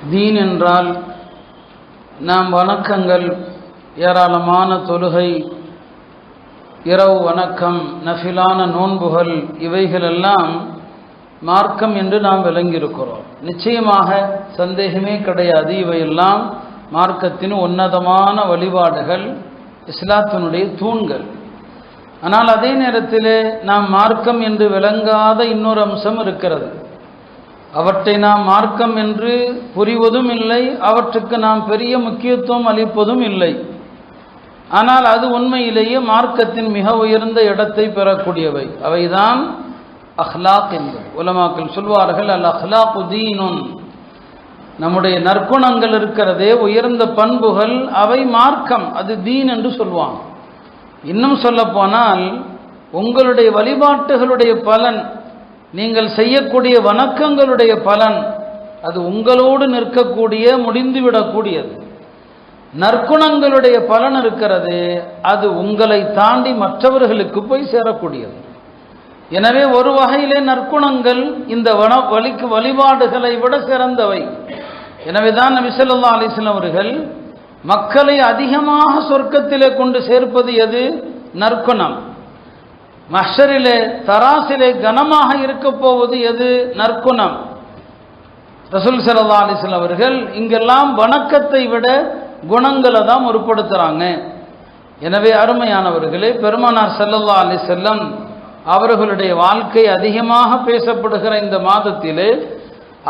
தீன் என்றால் நாம் வணக்கங்கள், ஏராளமான தொழுகை, இரவு வணக்கம், நஃபிலான நோன்புகள், இவைகளெல்லாம் மார்க்கம் என்று நாம் விளங்கியிருக்கிறோம். நிச்சயமாக சந்தேகமே கிடையாது, இவையெல்லாம் மார்க்கத்தின் உன்னதமான வழிபாடுகள், இஸ்லாத்தினுடைய தூண்கள். ஆனால் அதே நேரத்தில் நாம் மார்க்கம் என்று விளங்காத இன்னொரு அம்சம் இருக்கிறது. அவற்றை நாம் மார்க்கம் என்று புரிவதும் இல்லை, அவற்றுக்கு நாம் பெரிய முக்கியத்துவம் அளிப்பதும் இல்லை. ஆனால் அது உண்மையிலேயே மார்க்கத்தின் மிக உயர்ந்த இடத்தை பெறக்கூடியவை. அவைதான் அஹ்லாக் என்பது. உலமாக்கள் சொல்வார்கள், அல் அஹ்லாக்கு தீனுன். நம்முடைய நற்குணங்கள் இருக்கிறதே, உயர்ந்த பண்புகள், அவை மார்க்கம், அது தீன் என்று சொல்வாங்க. இன்னும் சொல்ல போனால் உங்களுடைய வழிபாட்டுகளுடைய பலன், நீங்கள் செய்யக்கூடிய வணக்கங்களுடைய பலன், அது உங்களோடு நிற்கக்கூடிய, முடிந்துவிடக்கூடியது. நற்குணங்களுடைய பலன் இருக்கிறது, அது உங்களை தாண்டி மற்றவர்களுக்கு போய் சேரக்கூடியது. எனவே ஒரு வகையிலே நற்குணங்கள் இந்த வழிபாடுகளை விட சிறந்தவை. எனவே தான் நபி ஸல்லல்லாஹு அலைஹி வஸல்லம் அவர்கள் மக்களை அதிகமாக சொர்க்கத்திலே கொண்டு சேர்ப்பது எது? நற்குணம். மஹ்ஷரிலே தராசிலே கனமாக இருக்க போவது எது? நற்குணம். ரசூல் ஸல்லல்லாஹு அலைஹி வஸல்லம் அவர்கள் இங்கெல்லாம் வணக்கத்தை விட குணங்களை தான் முற்படுத்துறாங்க. எனவே அருமையானவர்களே, பெருமானார் ஸல்லல்லாஹு அலைஹி வஸல்லம் அவர்களுடைய வாழ்க்கை அதிகமாக பேசப்படுகிற இந்த மாதத்திலே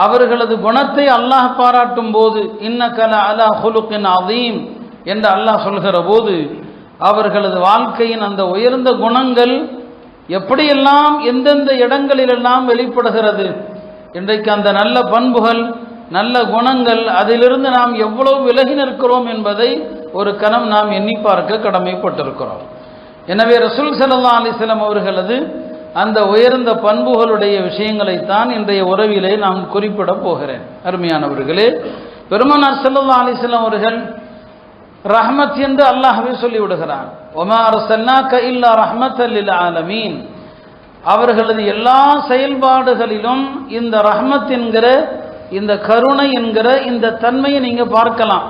அவர்களது குணத்தை அல்லாஹ் பாராட்டும் போது, இன்னக லஅலா ஹுலுகின் அதீம் என்று அல்லாஹ் சொல்கிற போது, அவர்களது வாழ்க்கையின் அந்த உயர்ந்த குணங்கள் எப்படியெல்லாம் எந்தெந்த இடங்களிலெல்லாம் வெளிப்படுகிறது. இன்றைக்கு அந்த நல்ல பண்புகள், நல்ல குணங்கள், அதிலிருந்து நாம் எவ்வளவு விலகி நிற்கிறோம் என்பதை ஒரு கணம் நாம் எண்ணி பார்க்க கடமைப்பட்டிருக்கிறோம். எனவே ரசூல் ஸல்லல்லாஹு அலைஹி வஸல்லம் அவர்களது அந்த உயர்ந்த பண்புகளுடைய விஷயங்களைத்தான் இன்றைய உறவிலே நான் குறிப்பிட போகிறேன். அருமையானவர்களே, பெருமானார் ஸல்லல்லாஹு அலைஹி வஸல்லம் அவர்கள் ரஹ்மத் என்று அல்லாஹ்வே சொல்லிவிடுகிறான். வமா அர்ஸல்னாக இல்லா ரஹ்மத்தல் லில் ஆலமீன். அவர்களது எல்லா செயல்பாடுகளிலும் இந்த ரஹ்மத் என்கிற, இந்த கருணை என்கிற இந்த தன்மையை நீங்க பார்க்கலாம்.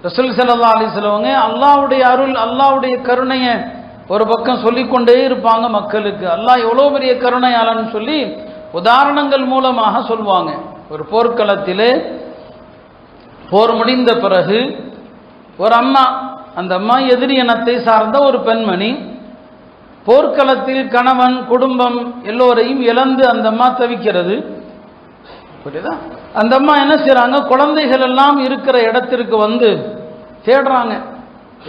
ரசூல் ஸல்லல்லாஹு அலைஹி வஸல்லம் அல்லாஹ்வுடைய அருள், அல்லாஹ்வுடைய கருணையை ஒரு பக்கம் சொல்லிக்கொண்டே இருப்பாங்க மக்களுக்கு. அல்லாஹ் எவ்வளோ பெரிய கருணையாளன்னு சொல்லி உதாரணங்கள் மூலமாக சொல்லுவாங்க. ஒரு போர்க்களத்திலே போர் முடிந்த பிறகு ஒரு அம்மா, அந்த அம்மா எதிரி இனத்தை சார்ந்த ஒரு பெண்மணி, போர்க்களத்தில் கணவன், குடும்பம் எல்லோரையும் இழந்து அந்த அம்மா தவிக்கிறது. புரியுதா? அந்த அம்மா என்ன செய்றாங்க, குழந்தைகள் எல்லாம் இருக்கிற இடத்திற்கு வந்து தேடுறாங்க.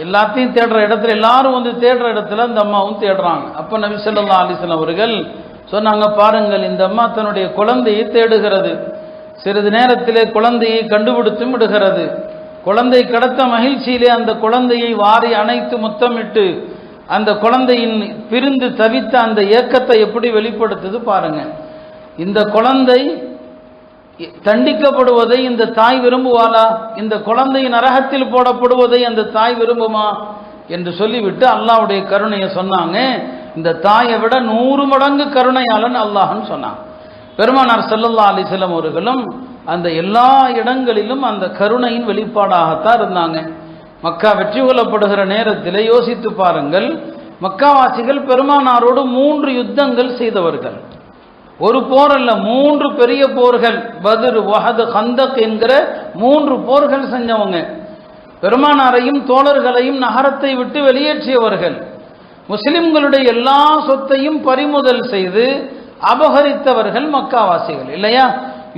எல்லாத்தையும் தேடுற இடத்துல, எல்லாரும் வந்து தேடுற இடத்துல அந்த அம்மாவும் தேடுறாங்க. அப்போ நபி ஸல்லல்லாஹு அலைஹி வஸல்லம் அவர்கள் சொன்னாங்க, பாருங்கள், இந்த அம்மா தன்னுடைய குழந்தையை தேடுகிறது. சிறிது நேரத்திலே குழந்தையை கண்டுபிடித்தும் விடுகிறது. குழந்தை கடத்த மகிழ்ச்சியிலே அந்த குழந்தையை வாரி அணைத்து முத்தமிட்டு அந்த குழந்தையின் பிரிந்து தவித்த அந்த ஏக்கத்தை எப்படி வெளிப்படுத்துது பாருங்க. இந்த குழந்தை தண்டிக்கப்படுவதை இந்த தாய் விரும்புவாளா? இந்த குழந்தை நரகத்தில் போடப்படுவதை அந்த தாய் விரும்புமா என்று சொல்லிவிட்டு அல்லாஹ்வுடைய கருணையை சொன்னாங்க. இந்த தாயை விட 100 மடங்கு கருணையாளன் அல்லாஹ்னு சொன்னாங்க. பெருமானார் ஸல்லல்லாஹு அலைஹி வஸல்லம் அவர்களும் அந்த எல்லா இடங்களிலும் அந்த கருணையின் வெளிப்பாடாகத்தான் இருந்தாங்க. மக்கா வெற்றி கொள்ளப்படுகிற நேரத்தில் யோசித்து பாருங்கள், மக்காவாசிகள் பெருமானாரோடு 3 யுத்தங்கள் செய்தவர்கள். ஒரு போர் அல்ல, 3 பெரிய போர்கள், பத்ர், வஹத், கந்தக் என்கிற 3 போர்கள் செஞ்சவங்க. பெருமானாரையும் தோழர்களையும் நகரத்தை விட்டு வெளியேற்றியவர்கள். முஸ்லிம்களுடைய எல்லா சொத்தையும் பறிமுதல் செய்து அபகரித்தவர்கள் மக்காவாசிகள் இல்லையா?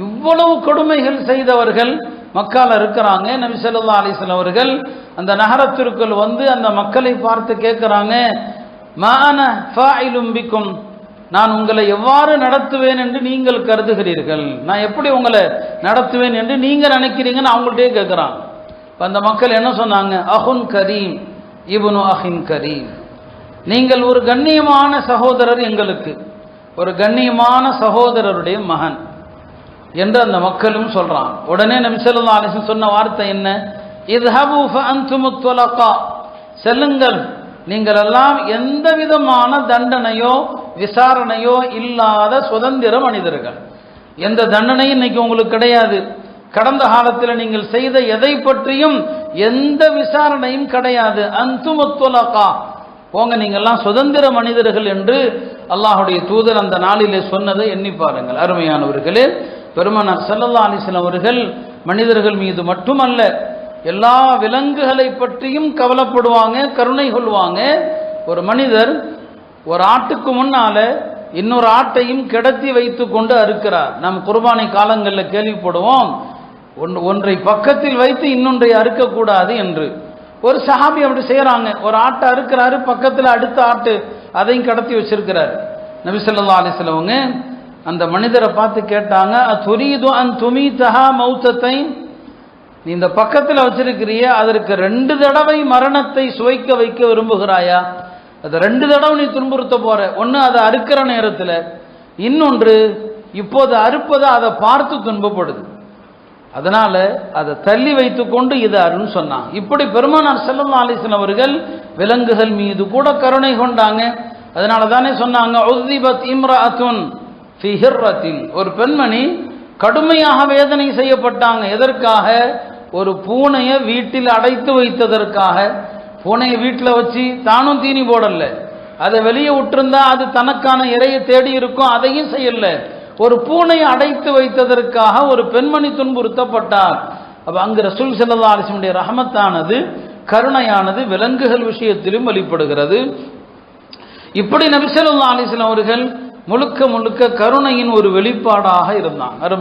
இவ்வளவு கொடுமைகள் செய்தவர்கள் மக்கால இருக்கிறாங்க. நபி ஸல்லல்லாஹு அலைஹி வஸல்லம் அவர்கள் அந்த நகரத்திற்குள் வந்து அந்த மக்களை பார்த்து கேட்கிறாங்க, மா அன ஃபாயிலும் பிக்கும், நான் உங்களை எவ்வாறு நடத்துவேன் என்று நீங்கள் கருதுகிறீர்கள்? நான் எப்படி உங்களை நடத்துவேன் என்று நீங்க நினைக்கிறீங்கன்னு அவங்கள்ட்டே கேட்குறான். அந்த மக்கள் என்ன சொன்னாங்க? அஹுன் கரீம் இப்னு அஹின் கரீம், நீங்கள் ஒரு கண்ணியமான சகோதரர், எங்களுக்கு ஒரு கண்ணியமான சகோதரருடைய மகன் என்று அந்த மக்களும் சொல்றான். உடனே நபி ஸல்லல்லாஹு அலைஹி வஸல்லம் சொன்ன வார்த்தை என்ன? இத்ஹபு ஃபஅன்துமுத் துலகா, செல்லுங்கள், நீங்கள் எல்லாம் எந்த விதமான தண்டனையோ விசாரணையோ இல்லாத சுதந்திர மனிதர்கள். எந்த தண்டனையும் இன்னைக்கு உங்களுக்கு கிடையாது. கடந்த காலத்தில் நீங்கள் செய்த எதை பற்றியும் எந்த விசாரணையும் கிடையாது. அந்துமுத்துலகா, போங்க நீங்கள்லாம் சுதந்திர மனிதர்கள் என்று அல்லாஹுடைய தூதர் அந்த நாளிலே சொன்னதை எண்ணி பாருங்கள். அருமையானவர்களே, பெருமானார் ஸல்லல்லாஹு அலைஹி வஸல்லம் அவர்கள் மனிதர்கள் மீது மட்டுமல்ல எல்லா விலங்குகளை பற்றியும் கவலைப்படுவாங்க, கருணை கொள்வாங்க. ஒரு மனிதர் ஒரு ஆட்டுக்கு முன்னால இன்னொரு ஆட்டையும் கிடத்தி வைத்து கொண்டு அறுக்கிறார். நாம் குர்பானை காலங்களில் கேள்விப்படுவோம், ஒன்றை பக்கத்தில் வைத்து இன்னொன்றை அறுக்கக்கூடாது என்று. ஒரு சஹாபி அப்படி செய்யறாங்க, ஒரு ஆட்டை அறுக்கிறாரு, பக்கத்தில் அடுத்த ஆட்டு அதையும் கடத்தி வச்சிருக்கிறார். நபி ஸல்லல்லாஹு அலைஹி வஸல்லம் அந்த மனிதரை பார்த்து கேட்டாங்க, துரீது அன் துமீதஹா மௌத்தத்தைன், நீ இந்த பக்கத்தில் வச்சிருக்கிறிய அதற்கு 2 தடவை மரணத்தை சுவைக்க வைக்க விரும்புகிறாயா? அதை 2 தடவை நீ துன்புறுத்த போற. ஒன்று அதை அறுக்கிற நேரத்தில், இன்னொன்று இப்போது அறுப்பதை அதை பார்த்து துன்பப்படுது, அதனால அதை தள்ளி வைத்து கொண்டு இது அருன்னு சொன்னாங்க. இப்படி பெருமானார் ஸல்லல்லாஹு அலைஹி வஸல்லம் அவர்கள் விலங்குகள் மீது கூட கருணை கொண்டாங்க. அதனால தானே சொன்னாங்க, உذிபத் இம்ரஅத்துன் ஃபீ ஹிர்ரத்தின், ஒரு பெண்மணி கடுமையாக வேதனை செய்யப்பட்டாங்க. எதற்காக? ஒரு பூனையை வீட்டில் அடைத்து வைத்ததற்காக. பூனையை வீட்டில் வச்சு தானும் தீனி போடல, அதை வெளியே விட்டுருந்தா அது தனக்கான இறையை தேடி இருக்கும், அதையும் செய்யல. ஒரு பூனையை அடைத்து வைத்ததற்காக ஒரு பெண்மணி துன்புறுத்தப்பட்டார். அப்ப அங்கு ரசூல் ஸல்லல்லாஹு அலைஹி வஸல்லம் ரஹமத்தானது, கருணையானது விலங்குகள் விஷயத்திலும் வெளிப்படுகிறது. இப்படி நபி ஸல்லல்லாஹு அலைஹி வஸல்லம் அவர்கள் முழுக்க முழுக்க கருணையின் ஒரு வெளிப்பாடாக இருந்தாங்க. அருமை